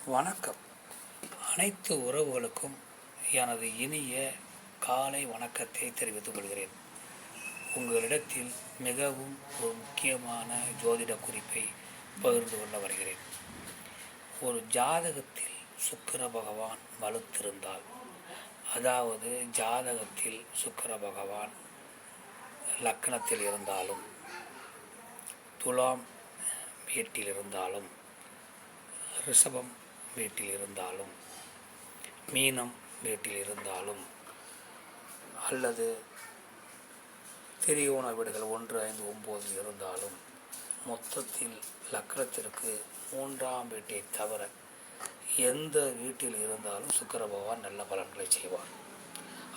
வணக்கம். அனைத்து உறவுகளுக்கும் எனது இனிய காலை வணக்கத்தை தெரிவித்துக் கொள்கிறேன். உங்களிடத்தில் மிகவும் ஒரு முக்கியமான ஜோதிட குறிப்பை பகிர்ந்து கொள்ள வருகிறேன். ஒரு ஜாதகத்தில் சுக்கிர பகவான் வலுத்திருந்தால், அதாவது ஜாதகத்தில் சுக்கிர பகவான் லக்னத்தில் இருந்தாலும், துலாம் வீட்டில் இருந்தாலும், ரிஷபம் வீட்டில் இருந்தாலும், மீனம் வீட்டில் இருந்தாலும், அல்லது திரிகோண வீடுகள் 1, 5, 9 இருந்தாலும், மொத்தத்தில் லக்னத்திற்கு 3ஆம் வீட்டை தவிர எந்த வீட்டில் இருந்தாலும் சுக்கிர பகவான் நல்ல பலன்களை செய்வார்.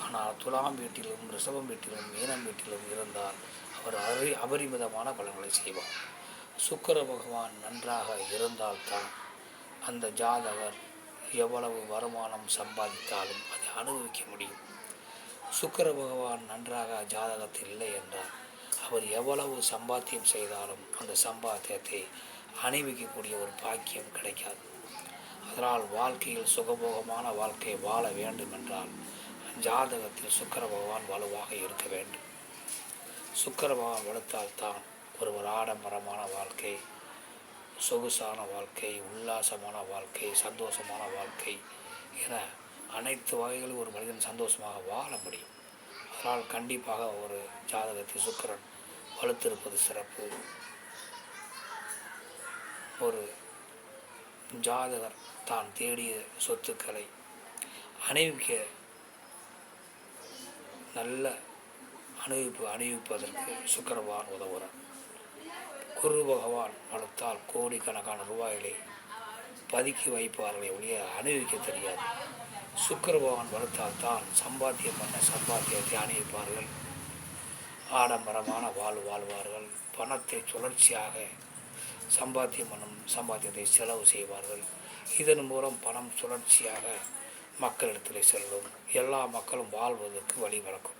ஆனால் துலாம் வீட்டிலும், ரிஷபம் வீட்டிலும், மீனம் வீட்டிலும் இருந்தால் அவர் அபரிமிதமான பலன்களை செய்வார். சுக்கிர பகவான் நன்றாக இருந்தால்தான் அந்த ஜாதகர் எவ்வளவு வருமானம் சம்பாதித்தாலும் அதை அனுபவிக்க முடியும். சுக்கிர பகவான் நன்றாக ஜாதகத்தில் இல்லை என்றால் அவர் எவ்வளவு சம்பாத்தியம் செய்தாலும் அந்த சம்பாத்தியத்தை அனுபவிக்கக்கூடிய ஒரு பாக்கியம் கிடைக்காது. அதனால் வாழ்க்கையில் சுகபோகமான வாழ்க்கை வாழ வேண்டும் என்றால் ஜாதகத்தில் சுக்கிர பகவான் வலுவாக இருக்க வேண்டும். சுக்கிர பகவான் வலுத்தால்தான் ஒருவர் ஆடம்பரமான வாழ்க்கை, சொகுசான வாழ்க்கை, உல்லாசமான வாழ்க்கை, சந்தோஷமான வாழ்க்கை என அனைத்து வகைகளிலும் ஒரு மனிதன் சந்தோஷமாக வாழ முடியும். அதனால் கண்டிப்பாக ஒரு ஜாதகத்தில் சுக்கிரன் வலுத்திருப்பது சிறப்பு. ஒரு ஜாதகர் தான் தேடிய சொத்துக்களை அணிவிக்க நல்ல அணிவிப்பதற்கு சுக்கிர பகவான் உதவுகிறார். குரு பகவான் வளர்த்தால் கோடிக்கணக்கான ரூபாய்களை பதுக்கி வைப்பார்களை ஒழிய அணிவிக்க தெரியாது. சுக்கிர பகவான் வளர்த்தால் தான் சம்பாத்தியம் பண்ண சம்பாத்தியத்தை அணிவிப்பார்கள், ஆடம்பரமான வாழ்வார்கள், பணத்தை சுழற்சியாக சம்பாத்தியம் பண்ணும் சம்பாத்தியத்தை செலவு செய்வார்கள். இதன் மூலம் பணம் சுழற்சியாக மக்களிடத்தில் செல்லும், எல்லா மக்களும் வாழ்வதற்கு வழிவகுக்கும்.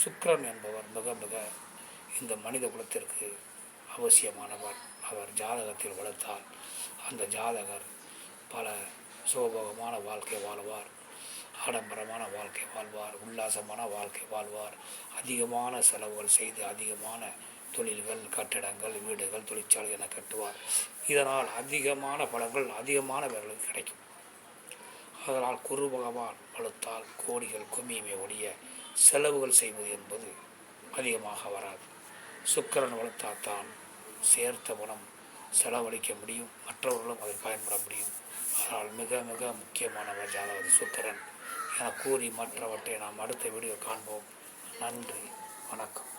சுக்கிரன் என்பவர் மிக மிக இந்த மனித குலத்திற்கு அவசியமானவர். அவர் ஜாதகத்தில் வளர்த்தால் அந்த ஜாதகர் பல சுகபோகமான வாழ்க்கை வாழ்வார், ஆடம்பரமான வாழ்க்கை வாழ்வார், உல்லாசமான வாழ்க்கை வாழ்வார், அதிகமான செலவுகள் செய்து அதிகமான தொழில்கள், கட்டிடங்கள், வீடுகள், தொழிற்சாலை என கட்டுவார். இதனால் அதிகமான பலன்கள் அதிகமான பேர்களுக்கு கிடைக்கும். அதனால் குரு பகவான் வலுத்தால் கோடிகள் குமியுமே ஒழிய செலவுகள் செய்வது என்பது அதிகமாக வராது. சுக்கிரன் வளர்த்தால்தான் சேர்த்த பணம் செலவழிக்க முடியும், மற்றவர்களும் அதை பயன்பட முடியும். அதனால் மிக மிக முக்கியமானவர் ஜாதகத்தில் சுக்கிரன் என கூறி மற்றவற்றை நாம் அடுத்த வீடியோ காண்போம். நன்றி, வணக்கம்.